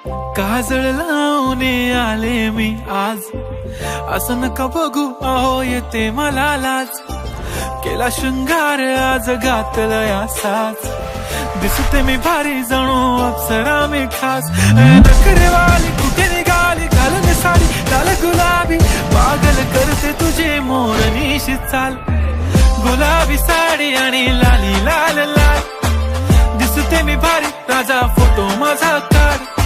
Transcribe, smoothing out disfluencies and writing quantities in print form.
काजळ लावून आले मी आज, असं नका बघू अहो येते मला लाज. केला शृंगार आज घातलं यासाच, दिसते मी भारी जणू अप्सरा मी खास. नखरेवाली कुठे निघाली घालून साडी लाल गुलाबी, पागल करते तुझे मोरनीशी चाल. गुलाबी साडी आणि लाली लाल लाल, दिसते मी भारी राजा फोटो माझा काढ.